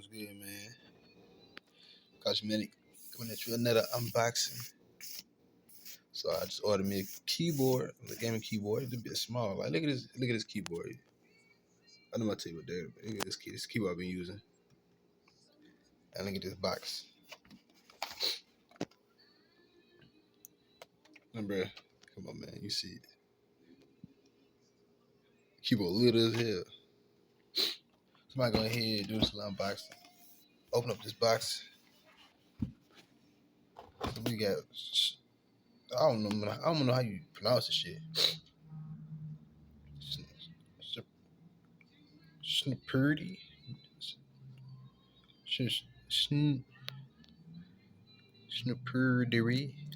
What's good, man? Cosmetic coming at you another unboxing. So I just ordered me a keyboard, the gaming keyboard. It's a bit small. Like look at this keyboard. I know my table there, but look at this keyboard I've been using. And look at this box. Remember, come on, man, you see it. Keyboard little as hell. Somebody go ahead and do this little unboxing. Open up this box. So we got, I don't know how you pronounce this shit. Snupurdiri.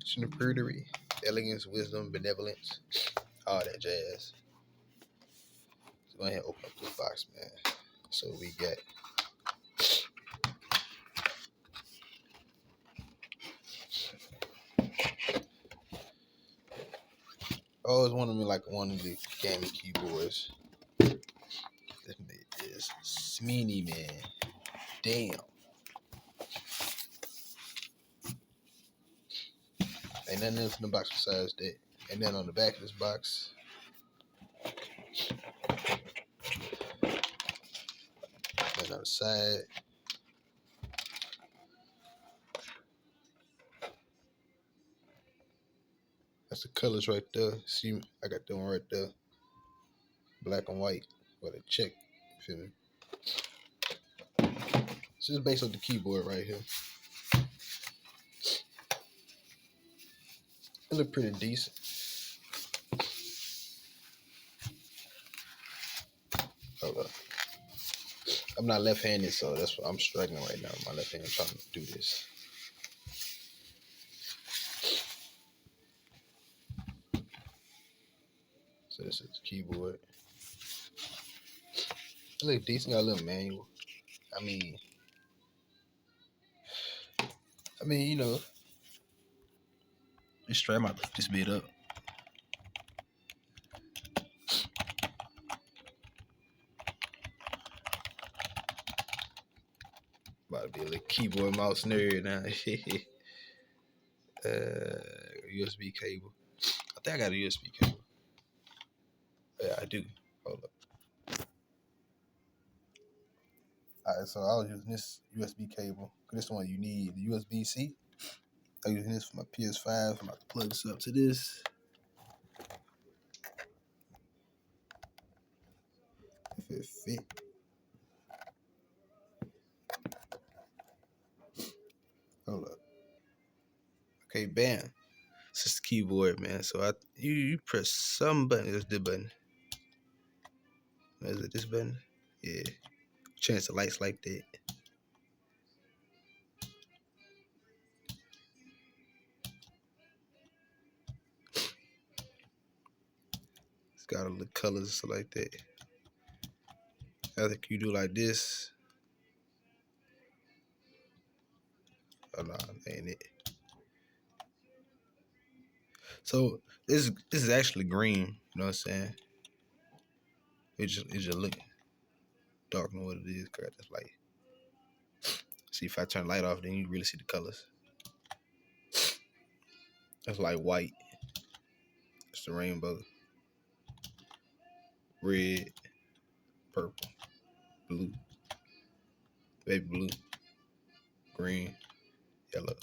Snupurdiri. Elegance, wisdom, benevolence, all that jazz. So go ahead and open up this box, man. So we got I always wanted me like one of the gaming keyboards. This is Smeeny, man. Damn. Ain't nothing else in the box besides that. And then on the back of this box, and on the side, that's the colors right there. See, I got that one right there. Black and white with a check. You feel me? So it's based on the keyboard right here. It look pretty decent. Hold up. I'm not left-handed, so that's what I'm struggling right now. My left hand trying to do this. So this is the keyboard. It look decent. Got a little manual. I mean, you know, just try my this bit up. About to be a little keyboard mouse nerd now. USB cable. I think I got a USB cable. Yeah, I do. Hold up. Alright, so I was using this USB cable. This is the one you need, the USB-C. I'm using this for my PS5. I'm about to plug this up to this. If it fit. Hold up. Okay, bam. This is the keyboard, man. So you press some button. It's the button. Is it this button? Yeah. Change the lights like that. It's got all the colors and stuff like that. I think you do like this. Oh no, that ain't it. So this is actually green. You know what I'm saying? It just look dark than what it is. Cause that's light. See, if I turn the light off, then you really see the colors. That's like white. It's the rainbow. Red, purple, blue, baby blue, green, yellow.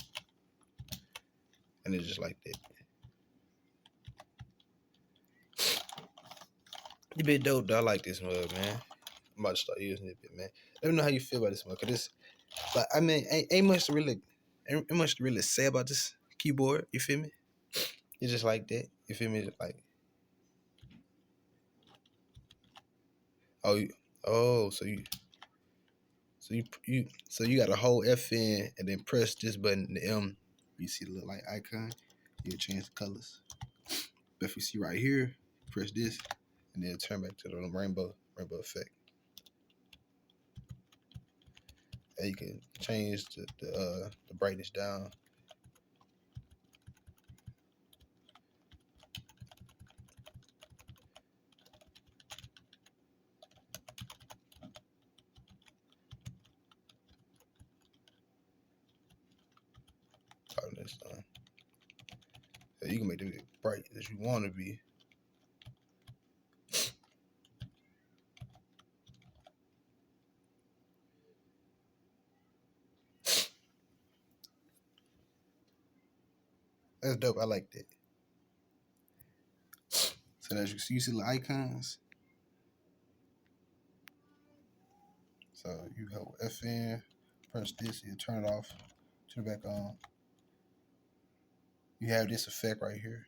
And it's just like that. It's a bit dope, though. I like this mug, man. I'm about to start using it, man. Let me know how you feel about this mug. Cause this, like, I mean, ain't much to really say about this keyboard. You feel me? It's just like that. You feel me? Just like, so you got to hold FN and then press this button, the M. You see the little light icon. You'll change the colors. But if you see right here, press this, and then turn back to the rainbow effect. And you can change the brightness down. it's done. So you can make it bright as you want to be. That's dope. I like that. So as you see the icons. So you hold FN, press this, you turn it off, turn it back on. You have this effect right here.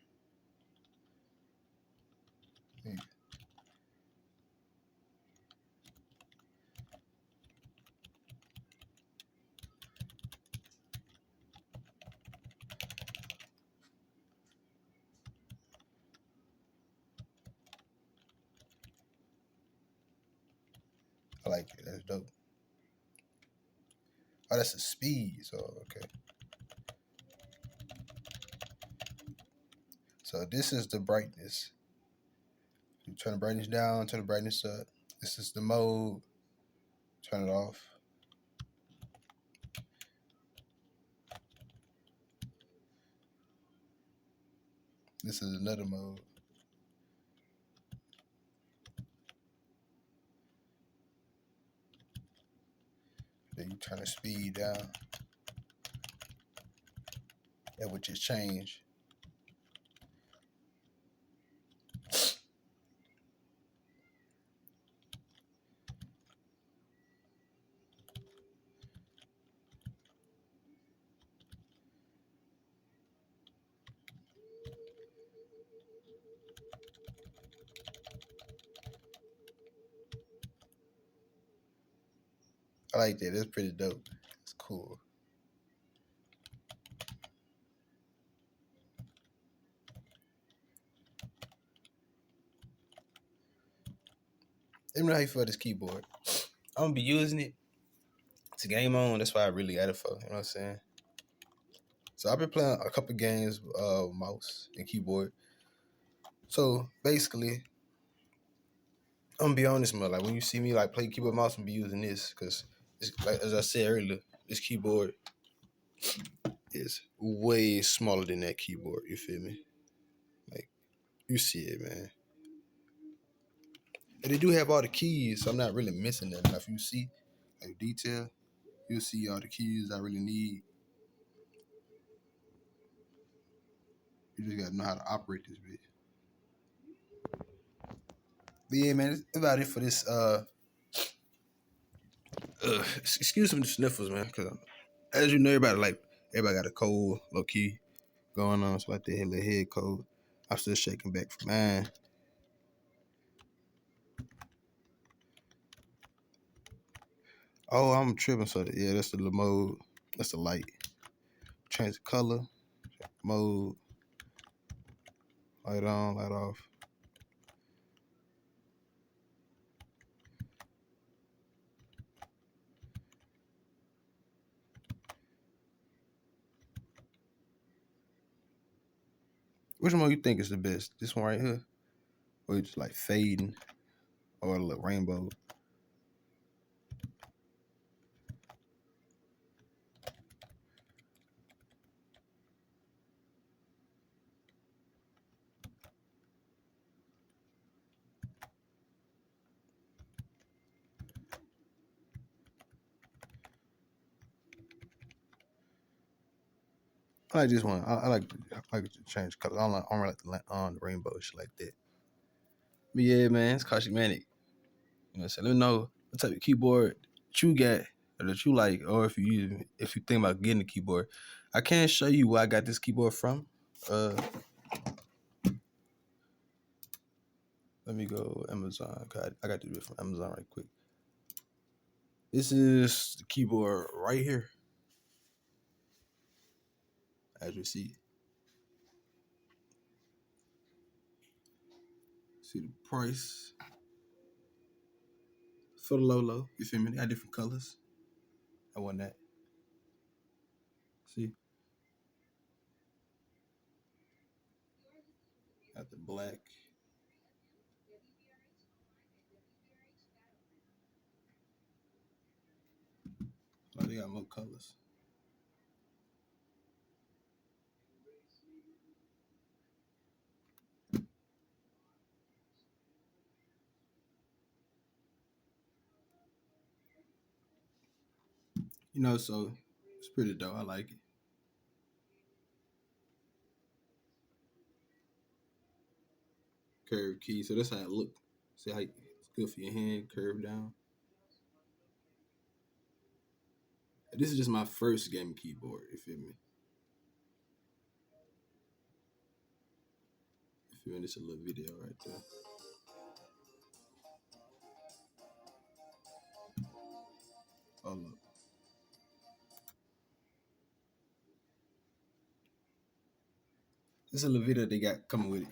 I like it. That's dope. Oh, that's the speed. So okay. So this is the brightness. You turn the brightness down, turn the brightness up. This is the mode. Turn it off. This is another mode. Then you turn the speed down. That would just change. I like that. That's pretty dope. It's cool. Let me know how you feel this keyboard. I'm gonna be using it to game on. That's why I really got it for. You know what I'm saying? So I've been playing a couple games, mouse and keyboard. So basically, I'm gonna be honest, man. Like when you see me like play keyboard mouse, I'm gonna be using this because, like as I said earlier, this keyboard is way smaller than that keyboard. You feel me? Like you see it, man. And they do have all the keys, so I'm not really missing that. Now, if you see like detail, you'll see all the keys I really need. You just gotta know how to operate this bitch. But yeah, man, that's about it for this. Excuse me, the sniffles, man. Cause as you know, everybody got a cold, low key going on. So like the little head cold. I'm still shaking back from mine. Oh, I'm tripping. So yeah, that's the mode. That's the light. Change the color, mode, light on, light off. Which one you think is the best? This one right here, or you just like fading, or a little rainbow? I like this one. I like to change colors. I don't really like the rainbow shit like that. But yeah, man, it's Kashi Manic. You know what I'm saying? Let me know what type of keyboard you got or that you like, or if you think about getting a keyboard. I can't show you where I got this keyboard from. Let me go Amazon. I got this from Amazon right quick. This is the keyboard right here. As you see. See the price for the low. You feel me? They got different colors. I want that. See? Got the black. Oh, they got more colors. You know, so it's pretty dope. I like it. Curved key. So that's how it look. See how it's good for your hand, curved down. This is just my first gaming keyboard, you feel me? You feel me? This is a little video right there. Oh look. This is a little video they got coming with it.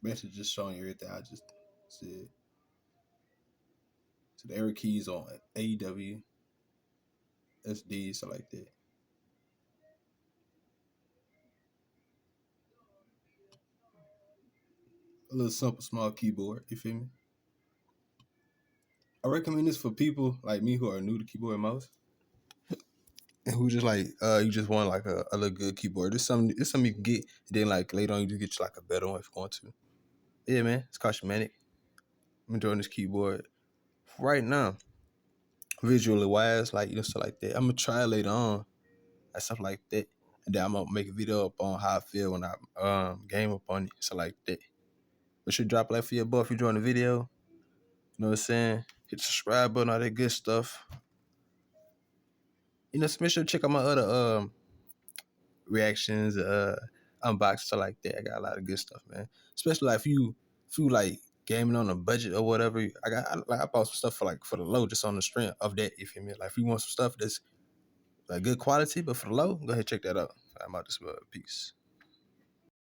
Basically just showing you everything I just said. So the arrow keys on AEW, SD, so like that. A little simple, small keyboard, you feel me? I recommend this for people like me who are new to keyboard and mouse. And who just like you just want like a little good keyboard. It's something you can get, and then like later on you just get you like a better one if you want to. Yeah, man, it's cosmetic. I'm enjoying this keyboard right now. Visually wise, like stuff like that. I'm gonna try it later on and stuff like that. And then I'm gonna make a video up on how I feel when I game up on it, so like that. But should drop a like for your boy if you enjoying the video. You know what I'm saying? Hit the subscribe button, all that good stuff. You know, make sure to check out my other reactions, unbox stuff like that. I got a lot of good stuff, man. Especially like if you like gaming on a budget or whatever. I bought some stuff for the low, just on the strength of that. You feel me? Like if you want some stuff that's like good quality, but for the low, go ahead and check that out. I'm out this peace.